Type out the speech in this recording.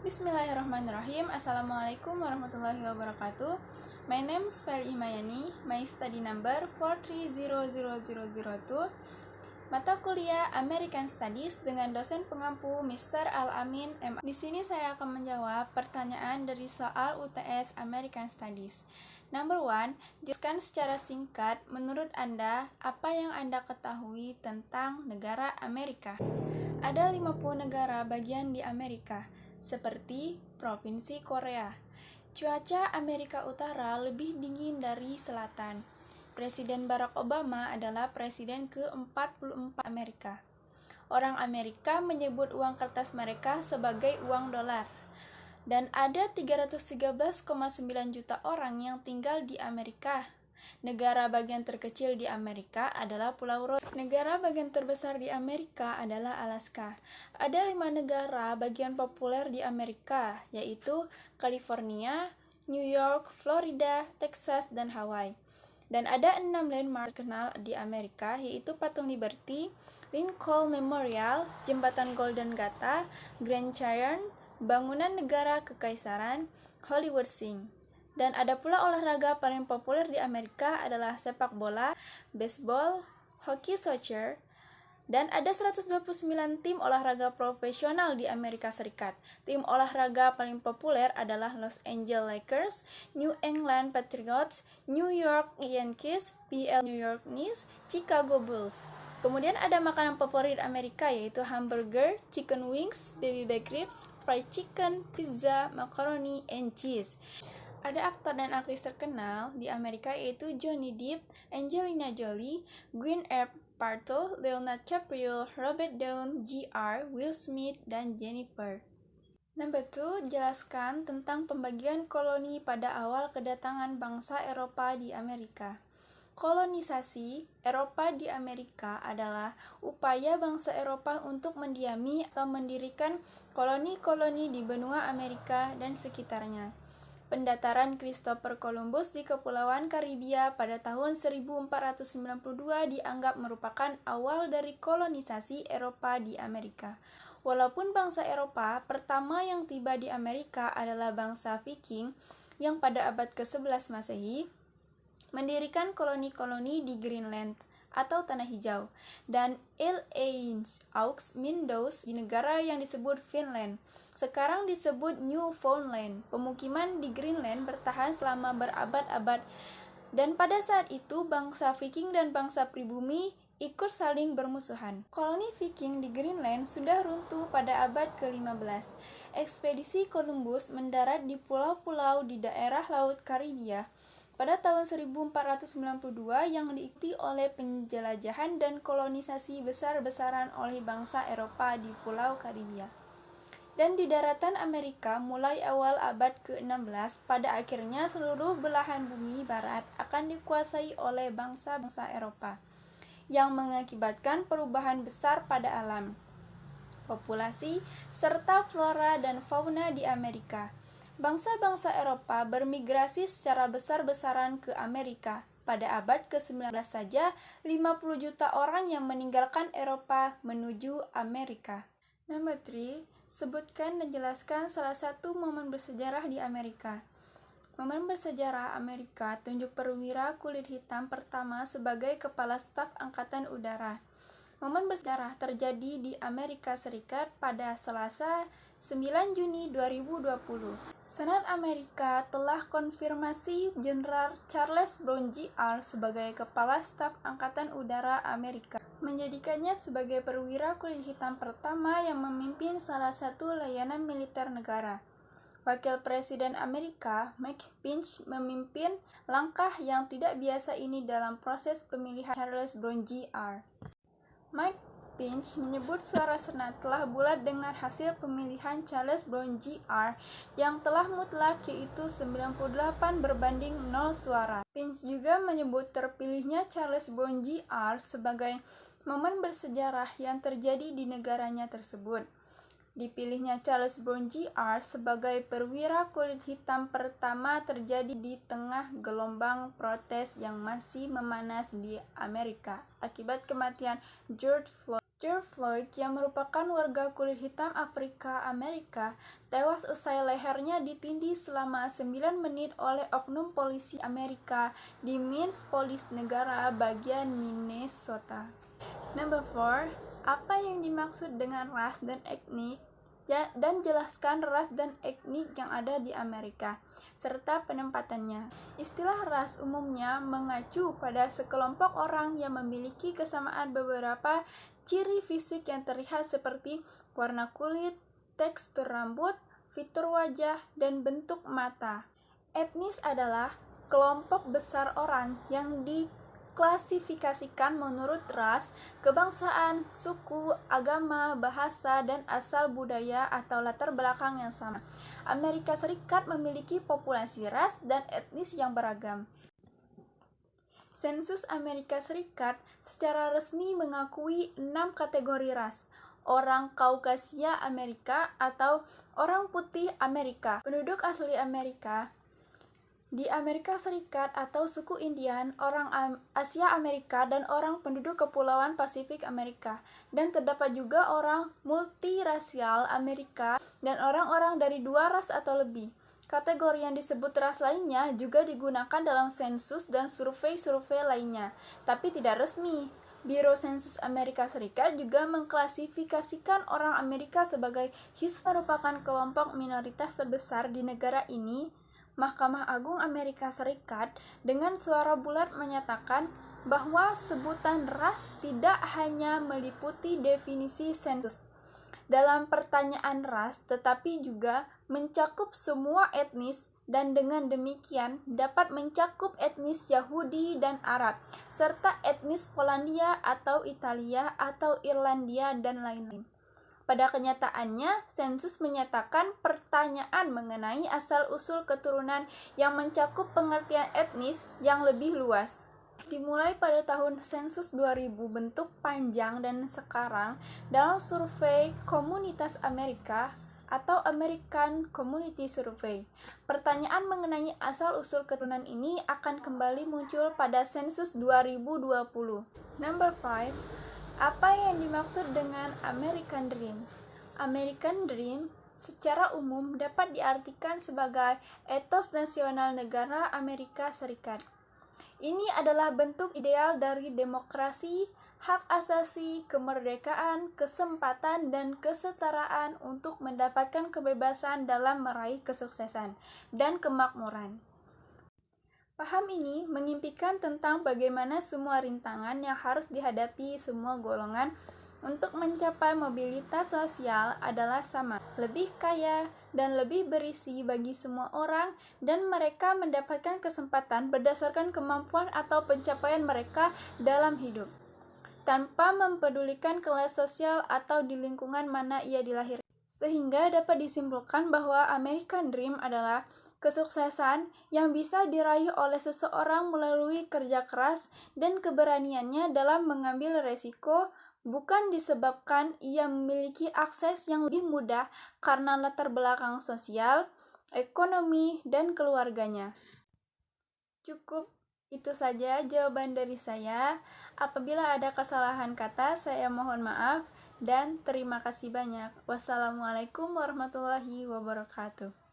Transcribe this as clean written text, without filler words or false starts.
Bismillahirrahmanirrahim. Assalamualaikum warahmatullahi wabarakatuh. My name is Feli Himayani. My study number 4300002. Mata kuliah American Studies dengan dosen pengampu Mr. Al-Amin M. Di sini saya akan menjawab pertanyaan dari soal UTS American Studies. Number 1, jelaskan secara singkat menurut Anda apa yang Anda ketahui tentang negara Amerika. Ada 50 negara bagian di Amerika, seperti Provinsi Korea. Cuaca Amerika Utara lebih dingin dari selatan. Presiden Barack Obama adalah presiden ke-44 Amerika. Orang Amerika menyebut uang kertas mereka sebagai uang dolar. Dan ada 313,9 juta orang yang tinggal di Amerika. Negara bagian terkecil di Amerika adalah Pulau Ross. Negara bagian terbesar di Amerika adalah Alaska. Ada 5 negara bagian populer di Amerika, yaitu California, New York, Florida, Texas, dan Hawaii. Dan ada 6 landmark terkenal di Amerika, yaitu Patung Liberty, Lincoln Memorial, Jembatan Golden Gate, Grand Canyon, Bangunan Negara Kekaisaran, Hollywood Sign. Dan ada pula olahraga paling populer di Amerika adalah sepak bola, baseball, hoki soccer, dan ada 129 tim olahraga profesional di Amerika Serikat. Tim olahraga paling populer adalah Los Angeles Lakers, New England Patriots, New York Yankees, PL New York Knicks, Chicago Bulls. Kemudian ada makanan favorit Amerika yaitu hamburger, chicken wings, baby back ribs, fried chicken, pizza, macaroni, and cheese. Ada aktor dan aktris terkenal di Amerika yaitu Johnny Depp, Angelina Jolie, Gwyneth Paltrow, Leonardo DiCaprio, Robert Downey Jr., Will Smith, dan Jennifer. Number 2, jelaskan tentang pembagian koloni pada awal kedatangan bangsa Eropa di Amerika. Kolonisasi Eropa di Amerika adalah upaya bangsa Eropa untuk mendiami atau mendirikan koloni-koloni di benua Amerika dan sekitarnya. Pendataran Christopher Columbus di Kepulauan Karibia pada tahun 1492 dianggap merupakan awal dari kolonisasi Eropa di Amerika. Walaupun bangsa Eropa pertama yang tiba di Amerika adalah bangsa Viking yang pada abad ke-11 Masehi mendirikan koloni-koloni di Greenland atau Tanah Hijau dan Aux Mindows di negara yang disebut Finland. Sekarang disebut Newfoundland. Pemukiman di Greenland bertahan selama berabad-abad dan pada saat itu bangsa Viking dan bangsa pribumi ikut saling bermusuhan. Koloni Viking di Greenland sudah runtuh pada abad ke-15. Ekspedisi Columbus mendarat di pulau-pulau di daerah Laut Karibia pada tahun 1492 yang diikuti oleh penjelajahan dan kolonisasi besar-besaran oleh bangsa Eropa di Pulau Karibia. Dan di daratan Amerika mulai awal abad ke-16, pada akhirnya seluruh belahan bumi barat akan dikuasai oleh bangsa-bangsa Eropa, yang mengakibatkan perubahan besar pada alam, populasi, serta flora dan fauna di Amerika. Bangsa-bangsa Eropa bermigrasi secara besar-besaran ke Amerika. Pada abad ke-19 saja, 50 juta orang yang meninggalkan Eropa menuju Amerika. Number 3, sebutkan dan jelaskan salah satu momen bersejarah di Amerika. Momen bersejarah Amerika tunjuk perwira kulit hitam pertama sebagai kepala staf Angkatan Udara. Momen bersejarah terjadi di Amerika Serikat pada Selasa 9 Juni 2020. Senat Amerika telah konfirmasi Jenderal Charles Brown Jr. sebagai Kepala Staf Angkatan Udara Amerika, menjadikannya sebagai perwira kulit hitam pertama yang memimpin salah satu layanan militer negara. Wakil Presiden Amerika, Mike Pence, memimpin langkah yang tidak biasa ini dalam proses pemilihan Charles Brown Jr. Mike Pence menyebut suara Senat telah bulat dengan hasil pemilihan Charles Brown Jr. yang telah mutlak yaitu 98 berbanding 0 suara. Pence juga menyebut terpilihnya Charles Brown Jr. sebagai momen bersejarah yang terjadi di negaranya tersebut. Dipilihnya Charles Brown Jr. sebagai perwira kulit hitam pertama terjadi di tengah gelombang protes yang masih memanas di Amerika akibat kematian George Floyd. George Floyd, yang merupakan warga kulit hitam Afrika Amerika, tewas usai lehernya ditindih selama 9 menit oleh oknum polisi Amerika di Minneapolis, negara bagian Minnesota. Number 4. Apa yang dimaksud dengan ras dan etnik? Dan jelaskan ras dan etnik yang ada di Amerika, serta penempatannya. Istilah ras umumnya mengacu pada sekelompok orang yang memiliki kesamaan beberapa ciri fisik yang terlihat seperti warna kulit, tekstur rambut, fitur wajah, dan bentuk mata. Etnis adalah kelompok besar orang yang diklasifikasikan menurut ras, kebangsaan, suku, agama, bahasa, dan asal budaya atau latar belakang yang sama. Amerika Serikat memiliki populasi ras dan etnis yang beragam. Sensus Amerika Serikat secara resmi mengakui 6 kategori ras: orang Kaukasia Amerika atau orang putih Amerika, penduduk asli Amerika di Amerika Serikat atau suku Indian, orang Asia Amerika, dan orang penduduk Kepulauan Pasifik Amerika. Dan terdapat juga orang multirasial Amerika dan orang-orang dari 2 ras atau lebih. Kategori yang disebut ras lainnya juga digunakan dalam sensus dan survei-survei lainnya, tapi tidak resmi. Biro Sensus Amerika Serikat juga mengklasifikasikan orang Amerika sebagai merupakan kelompok minoritas terbesar di negara ini. Mahkamah Agung Amerika Serikat dengan suara bulat menyatakan bahwa sebutan ras tidak hanya meliputi definisi sensus dalam pertanyaan ras, tetapi juga mencakup semua etnis, dan dengan demikian dapat mencakup etnis Yahudi dan Arab, serta etnis Polandia atau Italia atau Irlandia dan lain-lain. Pada kenyataannya, sensus menyatakan pertanyaan mengenai asal-usul keturunan yang mencakup pengertian etnis yang lebih luas. Dimulai pada tahun sensus 2000 bentuk panjang dan sekarang dalam survei komunitas Amerika atau American Community Survey. Pertanyaan mengenai asal-usul keturunan ini akan kembali muncul pada sensus 2020. Number 5. Apa yang dimaksud dengan American Dream? American Dream secara umum dapat diartikan sebagai etos nasional negara Amerika Serikat. Ini adalah bentuk ideal dari demokrasi, hak asasi, kemerdekaan, kesempatan, dan kesetaraan untuk mendapatkan kebebasan dalam meraih kesuksesan dan kemakmuran. Paham ini mengimpikan tentang bagaimana semua rintangan yang harus dihadapi semua golongan untuk mencapai mobilitas sosial adalah sama, lebih kaya, dan lebih berisi bagi semua orang, dan mereka mendapatkan kesempatan berdasarkan kemampuan atau pencapaian mereka dalam hidup, tanpa mempedulikan kelas sosial atau di lingkungan mana ia dilahirkan. Sehingga dapat disimpulkan bahwa American Dream adalah kesuksesan yang bisa diraih oleh seseorang melalui kerja keras dan keberaniannya dalam mengambil resiko, bukan disebabkan ia memiliki akses yang lebih mudah karena latar belakang sosial, ekonomi, dan keluarganya. Cukup itu saja jawaban dari saya. Apabila ada kesalahan kata, saya mohon maaf dan terima kasih banyak. Wassalamualaikum warahmatullahi wabarakatuh.